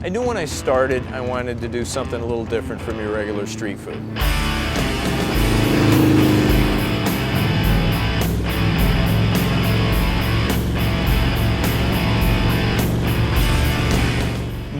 I knew when I started I wanted to do something a little different from your regular street food.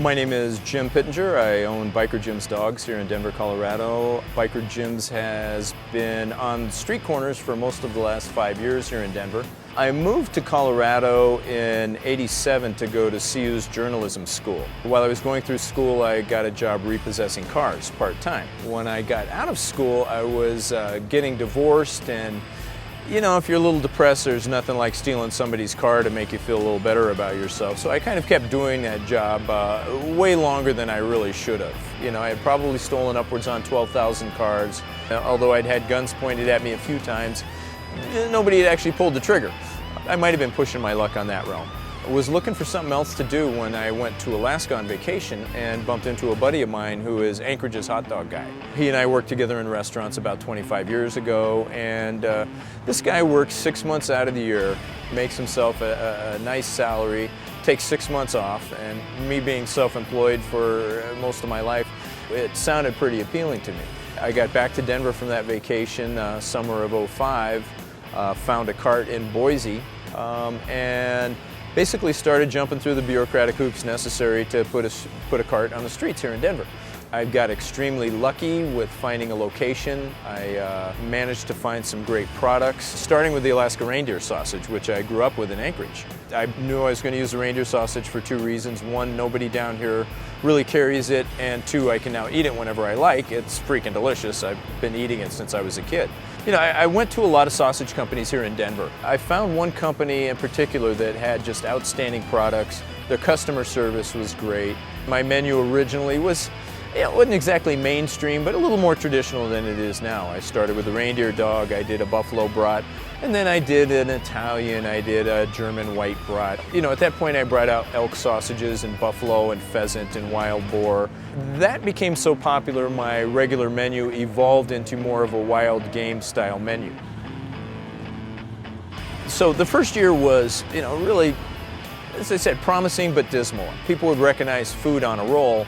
My name is Jim Pittenger. I own Biker Jim's Dogs here in Denver, Colorado. Biker Jim's has been on street corners for most of the last 5 years here in Denver. I moved to Colorado in '87 to go to CU's journalism school. While I was going through school, I got a job repossessing cars part-time. When I got out of school, I was getting divorced, and you know, if you're a little depressed, there's nothing like stealing somebody's car to make you feel a little better about yourself. So I kind of kept doing that job way longer than I really should have. You know, I had probably stolen upwards on 12,000 cars. Although I'd had guns pointed at me a few times, nobody had actually pulled the trigger. I might have been pushing my luck on that realm. I was looking for something else to do when I went to Alaska on vacation and bumped into a buddy of mine who is Anchorage's hot dog guy. He and I worked together in restaurants about 25 years ago, and this guy works 6 months out of the year, makes himself a nice salary, takes 6 months off, and me being self-employed for most of my life, it sounded pretty appealing to me. I got back to Denver from that vacation, summer of '05, found a cart in Boise, and basically started jumping through the bureaucratic hoops necessary to put a cart on the streets here in Denver. I got extremely lucky with finding a location. I managed to find some great products, starting with the Alaska reindeer sausage, which I grew up with in Anchorage. I knew I was going to use the reindeer sausage for two reasons. One, nobody down here really carries it, and two, I can now eat it whenever I like. It's freaking delicious. I've been eating it since I was a kid. You know, I went to a lot of sausage companies here in Denver. I found one company in particular that had just outstanding products. Their customer service was great. My menu originally was, it wasn't exactly mainstream, but a little more traditional than it is now. I started with a reindeer dog, I did a buffalo brat, and then I did an Italian, I did a German white brat. You know, at that point I brought out elk sausages and buffalo and pheasant and wild boar. That became so popular, my regular menu evolved into more of a wild game style menu. So the first year was, you know, really, as I said, promising but dismal. People would recognize food on a roll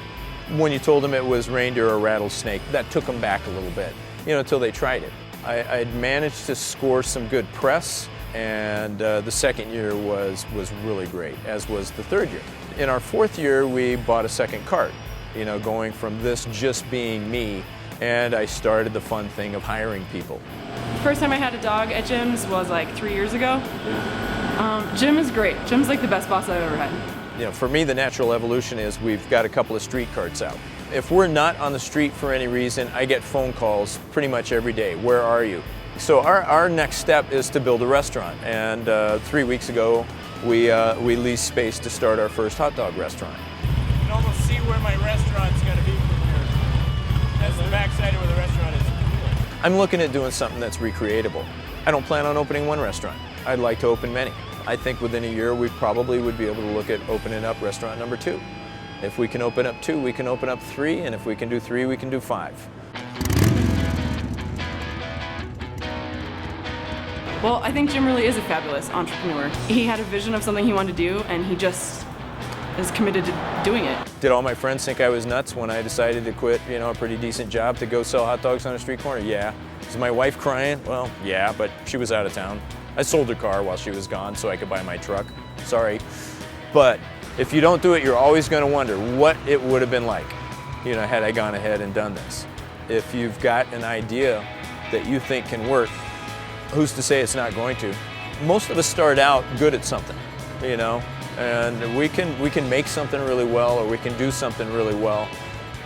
when you told them it was reindeer or rattlesnake. That took them back a little bit, you know, until they tried it. I'd managed to score some good press, and the second year was really great, as was the third year. In our fourth year, we bought a second cart, you know, going from this just being me, and I started the fun thing of hiring people. First time I had a dog at Jim's was like 3 years ago. Jim is great. Jim's like the best boss I've ever had. You know, for me, the natural evolution is we've got a couple of street carts out. If we're not on the street for any reason, I get phone calls pretty much every day. Where are you? So our next step is to build a restaurant. And 3 weeks ago, we leased space to start our first hot dog restaurant. You can almost see where my restaurant's going to be from here. That's the backside of where the restaurant is. I'm looking at doing something that's recreatable. I don't plan on opening one restaurant. I'd like to open many. I think within a year we probably would be able to look at opening up restaurant number 2. If we can open up 2, we can open up 3, and if we can do 3, we can do 5. Well, I think Jim really is a fabulous entrepreneur. He had a vision of something he wanted to do, and he just is committed to doing it. Did all my friends think I was nuts when I decided to quit, you know, a pretty decent job to go sell hot dogs on a street corner? Yeah. Is my wife crying? Well, yeah, but she was out of town. I sold her car while she was gone so I could buy my truck. Sorry. But if you don't do it, you're always going to wonder what it would have been like, you know, had I gone ahead and done this. If you've got an idea that you think can work, who's to say it's not going to? Most of us start out good at something, you know, and we can make something really well, or we can do something really well.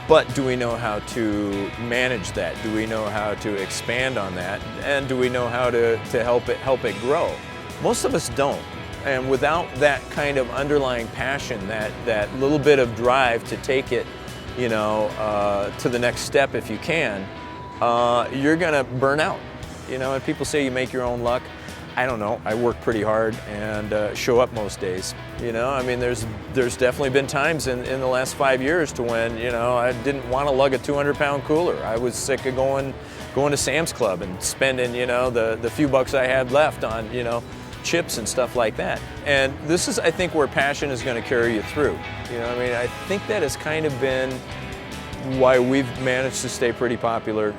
But do we know how to manage that? Do we know how to expand on that? And do we know how to help it grow? Most of us don't. And without that kind of underlying passion, that little bit of drive to take it, you know, to the next step if you can, you're gonna burn out. You know, and people say you make your own luck. I don't know. I work pretty hard and show up most days. You know, I mean, there's definitely been times in the last 5 years to when, you know, I didn't want to lug a 200-pound cooler. I was sick of going to Sam's Club and spending, you know, the few bucks I had left on, you know, chips and stuff like that. And this is, I think, where passion is going to carry you through. You know, I mean, I think that has kind of been why we've managed to stay pretty popular.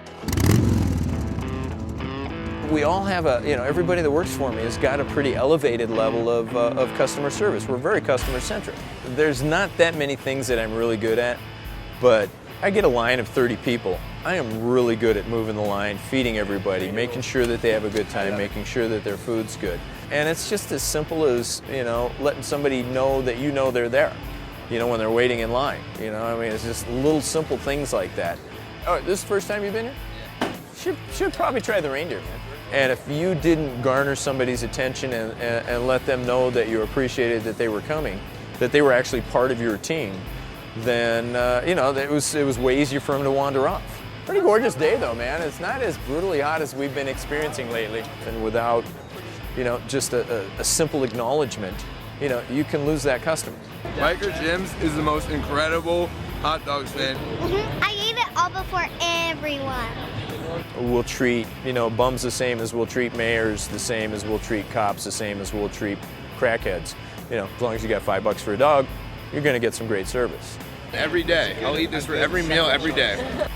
We all have everybody that works for me has got a pretty elevated level of customer service. We're very customer centric. There's not that many things that I'm really good at, but I get a line of 30 people. I am really good at moving the line, feeding everybody, making sure that they have a good time, making sure that their food's good. And it's just as simple as, letting somebody know that you know they're there, when they're waiting in line. I mean, it's just little simple things like that. Oh, this is the first time you've been here? Should probably try the reindeer, man. And if you didn't garner somebody's attention and let them know that you appreciated that they were coming, that they were actually part of your team, then it was way easier for them to wander off. Pretty gorgeous day though, man. It's not as brutally hot as we've been experiencing lately. And without, just a simple acknowledgement, you can lose that customer. Biker Jim's is the most incredible hot dog stand. I ate it all before everyone. We'll treat, bums the same as we'll treat mayors, the same as we'll treat cops, the same as we'll treat crackheads. As long as you got $5 for a dog, you're going to get some great service. Every day. I'll eat this for every meal every day.